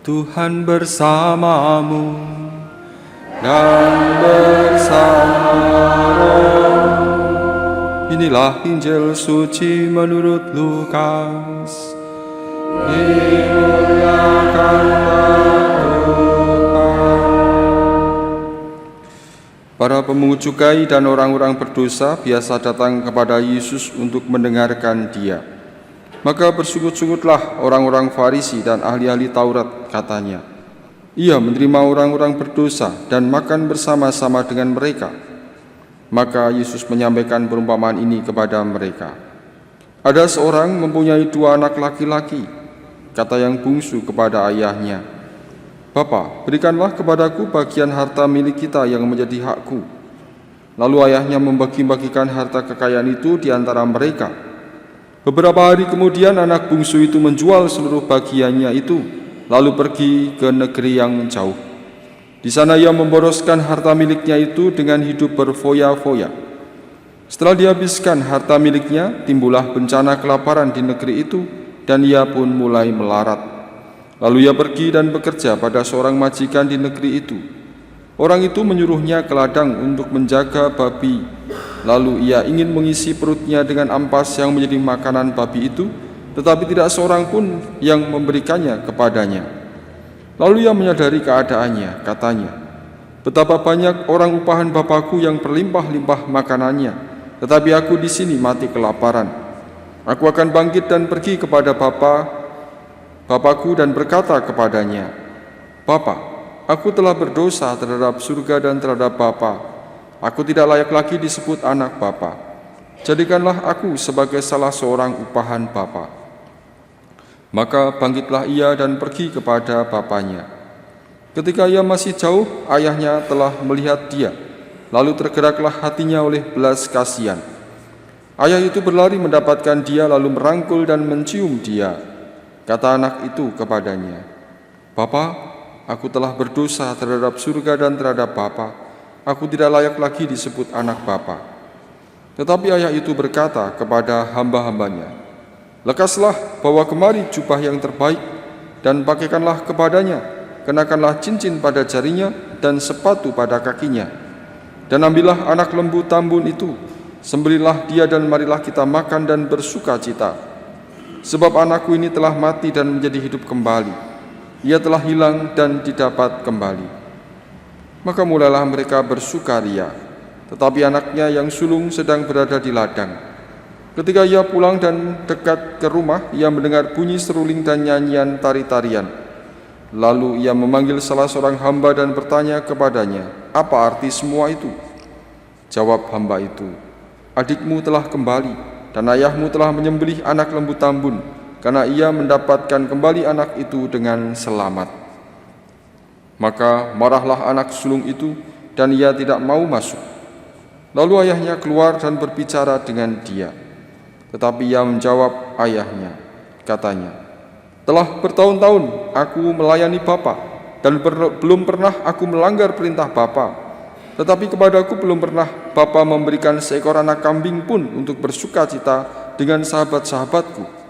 Tuhan bersamamu dan bersama rohmu. Inilah Injil suci menurut Lukas. Dimuliakanlah Tuhan. Para pemungut cukai dan orang-orang berdosa biasa datang kepada Yesus untuk mendengarkan Dia. Maka bersungut-sungutlah orang-orang Farisi dan ahli-ahli Taurat, katanya, ia menerima orang-orang berdosa dan makan bersama-sama dengan mereka. Maka Yesus menyampaikan perumpamaan ini kepada mereka. Ada seorang mempunyai 2 anak laki-laki. Kata yang bungsu kepada ayahnya, Bapa, berikanlah kepadaku bagian harta milik kita yang menjadi hakku. Lalu ayahnya membagi-bagikan harta kekayaan itu di antara mereka. Beberapa hari kemudian anak bungsu itu menjual seluruh bagiannya itu, lalu pergi ke negeri yang jauh. Di sana ia memboroskan harta miliknya itu dengan hidup berfoya-foya. Setelah dihabiskan harta miliknya, timbullah bencana kelaparan di negeri itu, dan ia pun mulai melarat. Lalu ia pergi dan bekerja pada seorang majikan di negeri itu. Orang itu menyuruhnya ke ladang untuk menjaga babi. Lalu ia ingin mengisi perutnya dengan ampas yang menjadi makanan babi itu, tetapi tidak seorang pun yang memberikannya kepadanya. Lalu ia menyadari keadaannya, katanya, betapa banyak orang upahan Bapakku yang berlimpah-limpah makanannya, tetapi aku di sini mati kelaparan. Aku akan bangkit dan pergi kepada Bapakku dan berkata kepadanya, Bapa, aku telah berdosa terhadap surga dan terhadap Bapa. Aku tidak layak lagi disebut anak Bapa. Jadikanlah aku sebagai salah seorang upahan Bapa. Maka bangkitlah ia dan pergi kepada bapaknya. Ketika ia masih jauh, ayahnya telah melihat dia. Lalu tergeraklah hatinya oleh belas kasihan. Ayah itu berlari mendapatkan dia, lalu merangkul dan mencium dia. Kata anak itu kepadanya, Bapa, aku telah berdosa terhadap surga dan terhadap Bapa. Aku tidak layak lagi disebut anak Bapa. Tetapi ayah itu berkata kepada hamba-hambanya, lekaslah, bawa kemari jubah yang terbaik, dan pakaikanlah kepadanya, kenakanlah cincin pada jarinya, dan sepatu pada kakinya. Dan ambillah anak lembu tambun itu, sembelihlah dia dan marilah kita makan dan bersuka cita. Sebab anakku ini telah mati dan menjadi hidup kembali. Ia telah hilang dan didapat kembali. Maka mulailah mereka bersukaria, tetapi anaknya yang sulung sedang berada di ladang. Ketika ia pulang dan dekat ke rumah, ia mendengar bunyi seruling dan nyanyian tari-tarian. Lalu ia memanggil salah seorang hamba dan bertanya kepadanya, apa arti semua itu? Jawab hamba itu, adikmu telah kembali, dan ayahmu telah menyembelih anak lembu tambun, karena ia mendapatkan kembali anak itu dengan selamat. Maka marahlah anak sulung itu, dan ia tidak mau masuk. Lalu ayahnya keluar dan berbicara dengan dia. Tetapi ia menjawab ayahnya, katanya, telah bertahun-tahun aku melayani Bapa, dan belum pernah aku melanggar perintah Bapa. Tetapi kepadaku belum pernah Bapa memberikan seekor anak kambing pun untuk bersuka cita dengan sahabat-sahabatku.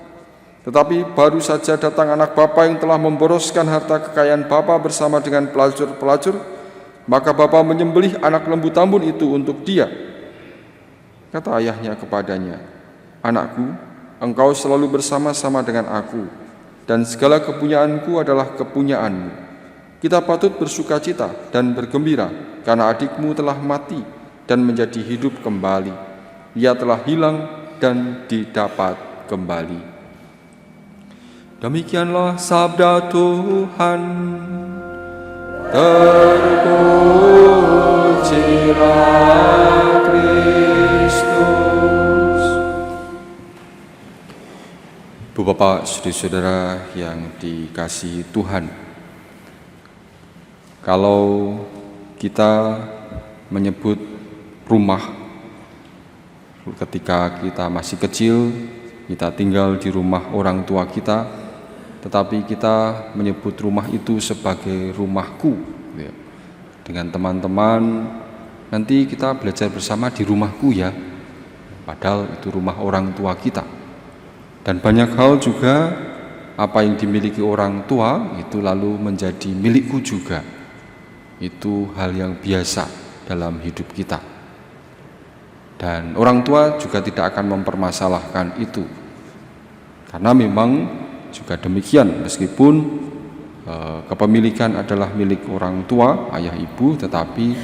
Tetapi baru saja datang anak Bapa yang telah memboroskan harta kekayaan Bapa bersama dengan pelacur-pelacur, maka Bapa menyembelih anak lembu tambun itu untuk dia. Kata ayahnya kepadanya, anakku, engkau selalu bersama-sama dengan aku, dan segala kepunyaanku adalah kepunyaanmu. Kita patut bersuka cita dan bergembira, karena adikmu telah mati dan menjadi hidup kembali. Ia telah hilang dan didapat kembali. Demikianlah sabda Tuhan. Terpujilah Kristus. Ibu Bapak, saudara-saudara yang dikasihi Tuhan, kalau kita menyebut rumah, ketika kita masih kecil, kita tinggal di rumah orang tua kita, tetapi kita menyebut rumah itu sebagai rumahku. Dengan teman-teman, nanti kita belajar bersama di rumahku ya, padahal itu rumah orang tua kita. Dan banyak hal juga apa yang dimiliki orang tua itu lalu menjadi milikku juga. Itu hal yang biasa dalam hidup kita. Dan orang tua juga tidak akan mempermasalahkan itu. Karena memang juga demikian, meskipun kepemilikan adalah milik orang tua, ayah ibu, tetapi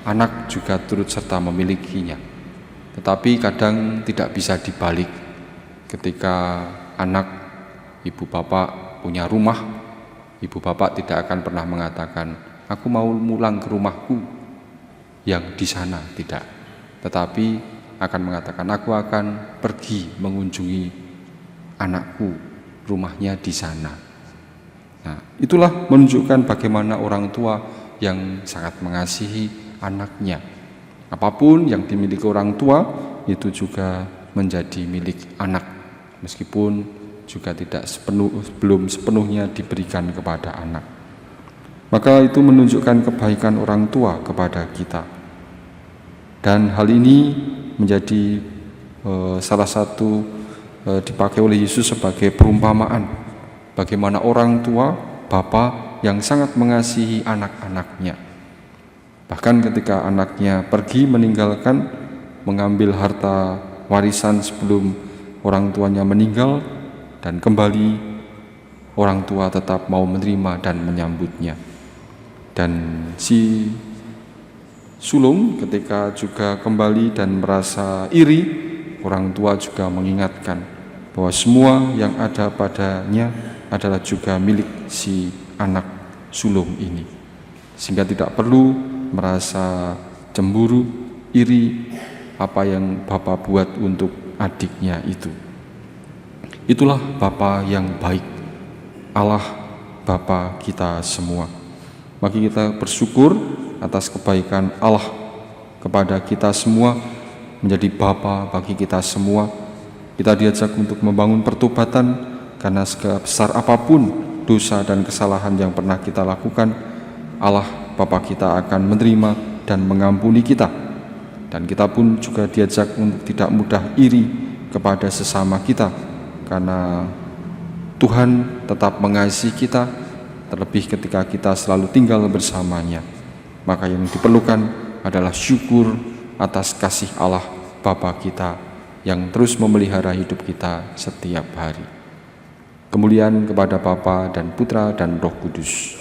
anak juga turut serta memilikinya. Tetapi kadang tidak bisa dibalik. Ketika anak, ibu bapak punya rumah, ibu bapak tidak akan pernah mengatakan, aku mau pulang ke rumahku yang di sana, tidak. Tetapi akan mengatakan, aku akan pergi mengunjungi anakku, rumahnya di sana. Nah, itulah menunjukkan bagaimana orang tua yang sangat mengasihi anaknya. Apapun yang dimiliki orang tua itu juga menjadi milik anak, meskipun juga belum sepenuhnya diberikan kepada anak. Maka itu menunjukkan kebaikan orang tua kepada kita. Dan hal ini menjadi salah satu dipakai oleh Yesus sebagai perumpamaan bagaimana orang tua, bapa yang sangat mengasihi anak-anaknya. Bahkan ketika anaknya pergi meninggalkan, mengambil harta warisan sebelum orang tuanya meninggal, dan kembali orang tua tetap mau menerima dan menyambutnya. Dan si sulung ketika juga kembali dan merasa iri, orang tua juga mengingatkan bahwa semua yang ada padanya adalah juga milik si anak sulung ini, sehingga tidak perlu merasa cemburu, iri apa yang Bapa buat untuk adiknya itu. Itulah Bapa yang baik, Allah Bapa kita semua. Mari kita bersyukur atas kebaikan Allah kepada kita semua, menjadi Bapa bagi kita semua. Kita diajak untuk membangun pertobatan, karena sebesar apapun dosa dan kesalahan yang pernah kita lakukan, Allah Bapa kita akan menerima dan mengampuni kita. Dan kita pun juga diajak untuk tidak mudah iri kepada sesama kita, karena Tuhan tetap mengasihi kita, terlebih ketika kita selalu tinggal bersamanya. Maka yang diperlukan adalah syukur atas kasih Allah Bapa kita yang terus memelihara hidup kita setiap hari. Kemuliaan kepada Bapa dan Putra dan Roh Kudus.